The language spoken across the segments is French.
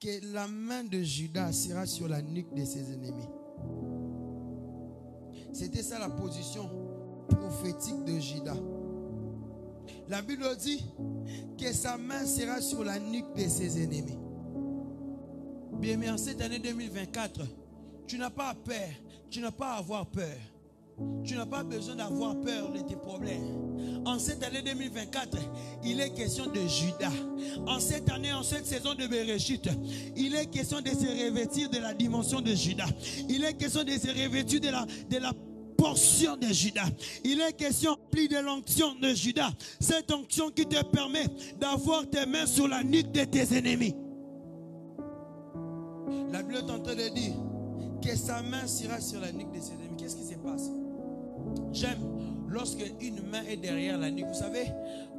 que la main de Judas sera sur la nuque de ses ennemis. C'était ça la position prophétique de Judas. La Bible dit que sa main sera sur la nuque de ses ennemis. Bien, mais en cette année 2024, tu n'as pas peur, tu n'as pas à avoir peur. Tu n'as pas besoin d'avoir peur de tes problèmes. En cette année 2024, il est question de Judas. En cette année, en cette saison de Bereshit, il est question de se revêtir de la dimension de Judas. Il est question de se revêtir de la portion de Judas. Il est question de l'onction de Judas. Cette onction qui te permet d'avoir tes mains sur la nuque de tes ennemis. La Bible est en train de dire que sa main sera sur la nuque de ses ennemis. Qu'est-ce qui se passe? J'aime lorsque une main est derrière la nuque. Vous savez,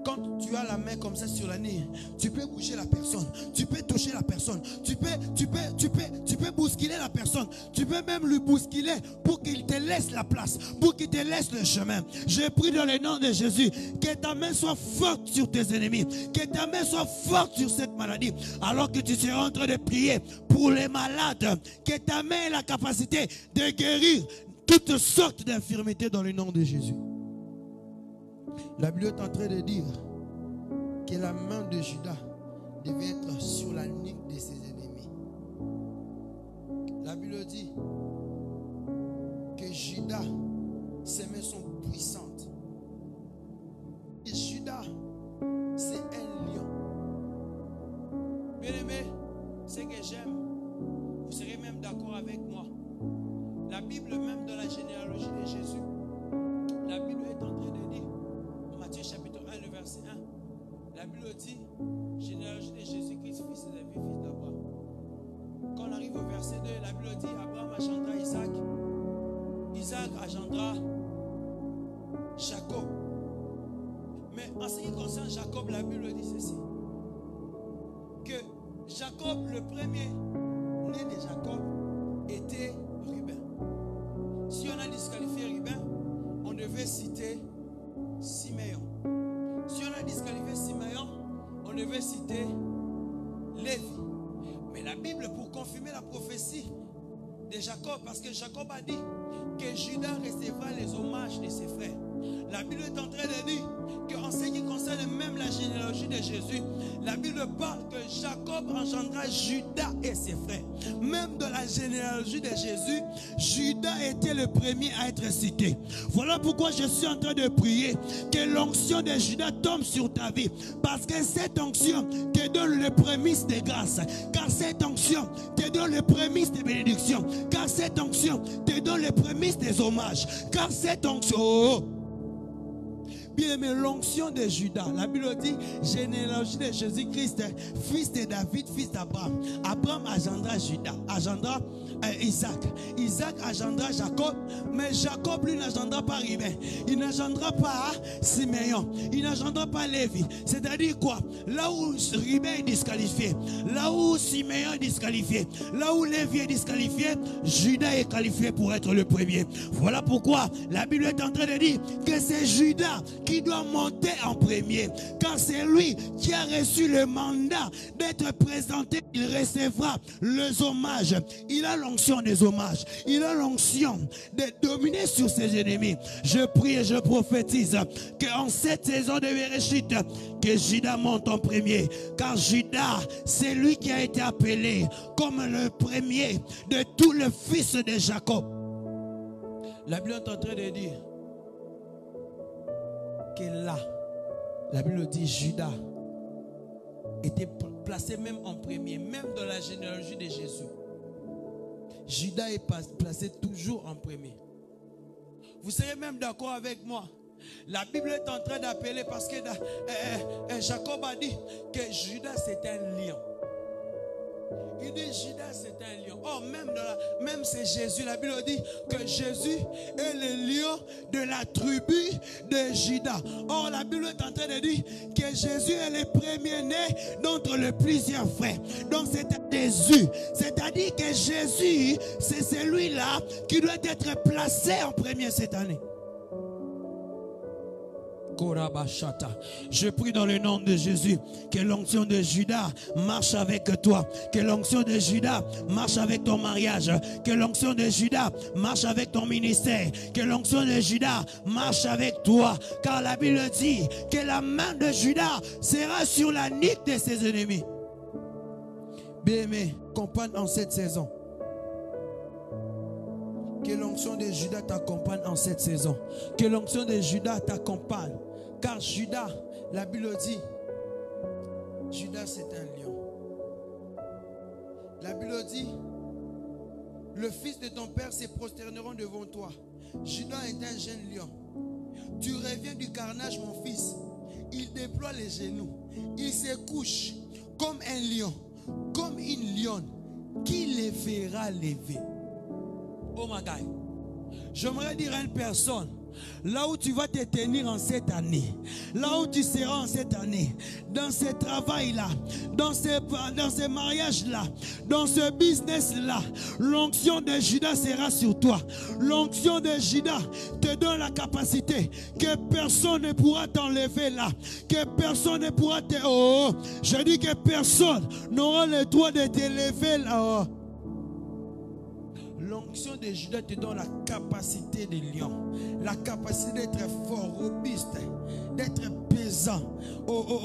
quand tu as la main comme ça sur la nuque, tu peux bouger la personne, tu peux toucher la personne, tu peux bousculer la personne, tu peux même lui bousculer pour qu'il te laisse la place, pour qu'il te laisse le chemin. Je prie dans le nom de Jésus que ta main soit forte sur tes ennemis, que ta main soit forte sur cette maladie, alors que tu seras en train de prier pour les malades, que ta main ait la capacité de guérir toutes sortes d'infirmités dans le nom de Jésus. La Bible est en train de dire que la main de Judas devait être sur la nuque de ses ennemis. La Bible dit que Judas, ses mains sont puissantes. Et Judas, c'est un lion. Bien aimé, c'est que j'aime. Vous serez même d'accord avec moi. La Bible même dans la généalogie de Jésus, la Bible est en train de dire, Matthieu chapitre 1, le verset 1, la Bible dit, généalogie de Jésus-Christ, fils de David, fils d'Abraham. Quand on arrive au verset 2, la Bible dit, Abraham engendra Isaac, Isaac engendra Jacob. Mais en ce qui concerne Jacob, la Bible dit ceci, que Jacob, le premier né de Jacob, était Ruben. Si on a disqualifié Ruben, on devait citer Siméon. Si on a disqualifié Siméon, on devait citer Lévi. Mais la Bible, pour confirmer la prophétie de Jacob, parce que Jacob a dit que Judas recevra les hommages de ses frères. La Bible est en train de dire qu'en ce qui concerne même la généalogie de Jésus, la Bible parle que Jacob engendra Judas et ses frères. Même dans la généalogie de Jésus, Judas était le premier à être cité. Voilà pourquoi je suis en train de prier que l'onction de Judas tombe sur ta vie. Parce que cette onction te donne les prémices de grâce. Car cette onction te donne les prémices de bénédiction. Car cette onction te donne les prémices des hommages. Car cette onction... Bien aimé, l'onction de Judas, la Bible dit généalogie de Jésus-Christ, fils de David, fils d'Abraham. Abraham engendra Judas, engendra Isaac. Isaac engendra Jacob, mais Jacob lui n'engendra pas Ruben. Il n'engendra pas Siméon, il n'engendra pas Lévi. C'est-à-dire quoi? Là où Ruben est disqualifié, là où Siméon est disqualifié, là où Lévi est disqualifié, Judas est qualifié pour être le premier. Voilà pourquoi la Bible est en train de dire que c'est Judas qui doit monter en premier, car c'est lui qui a reçu le mandat d'être présenté. Il recevra les hommages. Il a l'onction des hommages. Il a l'onction de dominer sur ses ennemis. Je prie et je prophétise qu'en cette saison de Bereshit, que Judas monte en premier, car Judas, c'est lui qui a été appelé comme le premier de tous les fils de Jacob. La Bible est en train de dire que là, la Bible dit Judas était placé même en premier, même dans la généalogie de Jésus. Judas est placé toujours en premier. Vous serez même d'accord avec moi. La Bible est en train d'appeler parce que Jacob a dit que Judas c'est un lion. Il dit Judas c'est un lion. Oh, même c'est Jésus. La Bible dit que Jésus est le lion de la tribu de Judas. Or la Bible est en train de dire que Jésus est le premier-né d'entre les plusieurs frères. Donc c'est Jésus. C'est-à-dire que Jésus, c'est celui-là qui doit être placé en premier cette année. Je prie dans le nom de Jésus que l'onction de Judas marche avec toi. Que l'onction de Judas marche avec ton mariage. Que l'onction de Judas marche avec ton ministère. Que l'onction de Judas marche avec toi. Car la Bible dit que la main de Judas sera sur la nuque de ses ennemis. Bien-aimé, compagne en cette saison. Que l'onction de Judas t'accompagne en cette saison. Que l'onction de Judas t'accompagne. Car Judas, la Bible dit, Judas c'est un lion. La Bible dit, le fils de ton père se prosterneront devant toi. Judas est un jeune lion. Tu reviens du carnage, mon fils. Il déploie les genoux. Il se couche comme un lion, comme une lionne. Qui les fera lever? Oh my God. J'aimerais dire à une personne, là où tu vas te tenir en cette année, là où tu seras en cette année, dans ce travail-là, dans ce mariage-là, dans ce business-là, l'onction de Judas sera sur toi. L'onction de Judas te donne la capacité que personne ne pourra t'enlever là, que personne ne pourra te... Oh, je dis que personne n'aura le droit de t'élever là-haut. L'onction de Judas te donne la capacité de lion, la capacité d'être fort, robuste, d'être pesant.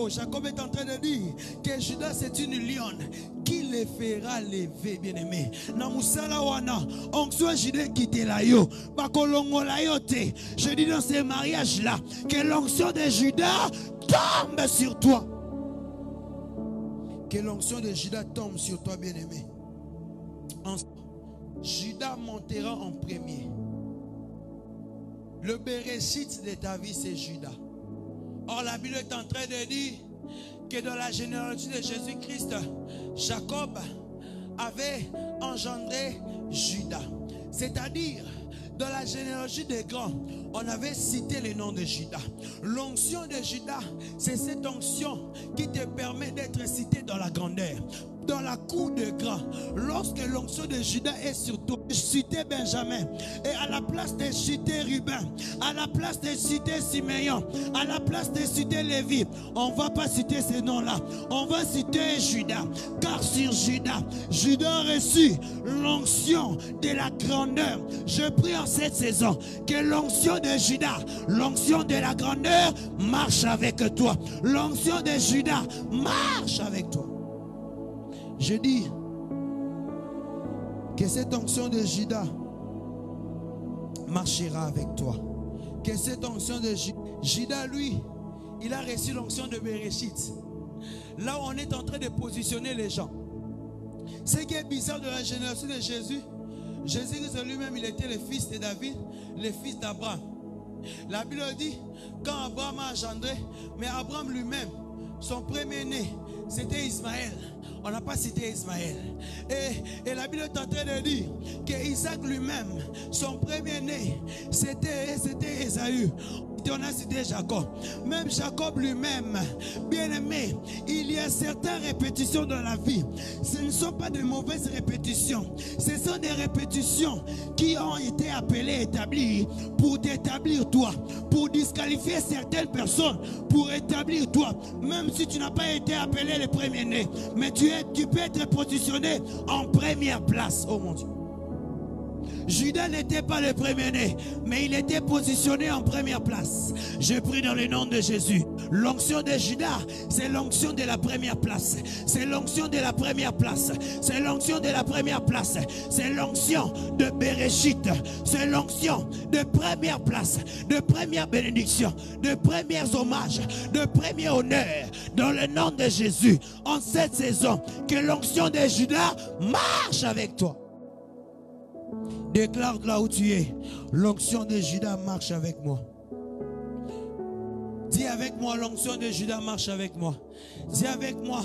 Jacob est en train de dire que Judas c'est une lionne qui les fera lever, bien-aimé. Namusala wana, onction Judas quitte la yo, bakolongo la yo te. Je dis dans ces mariages-là que l'onction de Judas tombe sur toi. Que l'onction de Judas tombe sur toi, bien-aimé. Judas montera en premier. Le Béréchit de ta vie, c'est Judas. Or, la Bible est en train de dire que dans la généalogie de Jésus-Christ, Jacob avait engendré Judas. C'est-à-dire, dans la généalogie des grands, on avait cité le nom de Judas. L'onction de Judas, c'est cette onction qui te permet d'être cité dans la grandeur, dans la cour de grands. Lorsque l'onction de Judas est sur toi, citer Benjamin, et à la place de citer Ruben, à la place de citer Siméon, à la place de citer Lévi, on ne va pas citer ces noms-là, on va citer Judas. Car sur Judas, Judas a reçu l'onction de la grandeur. Je prie en cette saison que l'onction de Judas, l'onction de la grandeur marche avec toi. L'onction de Judas marche avec toi. Je dis que cette onction de Judas marchera avec toi. Que cette onction de Judas, lui, il a reçu l'onction de Béréchit. Là où on est en train de positionner les gens. Ce qui est bizarre de la génération de Jésus, Jésus lui-même, il était le fils de David, le fils d'Abraham. La Bible dit, quand Abraham a engendré, mais Abraham lui-même, son premier-né, c'était Ismaël. On n'a pas cité Ismaël. Et la Bible est en train de dire qu'Isaac lui-même, son premier-né, c'était Ésaü. On a cité Jacob. Même Jacob lui-même, bien aimé, il y a certaines répétitions dans la vie. Ce ne sont pas de mauvaises répétitions. Ce sont des répétitions qui ont été appelées, établies pour t'établir toi, pour disqualifier certaines personnes, pour établir toi. Même si tu n'as pas été appelé le premier-né, mais tu peux être positionné en première place. Oh mon Dieu. Judas n'était pas le premier-né, mais il était positionné en première place. Je prie dans le nom de Jésus. L'onction de Judas, c'est l'onction de la première place. C'est l'onction de la première place. C'est l'onction de la première place. C'est l'onction de Béréchit. C'est l'onction de première place, de première bénédiction, de premiers hommages, de premier honneur. Dans le nom de Jésus, en cette saison, que l'onction de Judas marche avec toi. Déclare là où tu es, l'onction de Judas marche avec moi. Dis avec moi, l'onction de Judas marche avec moi. Dis avec moi,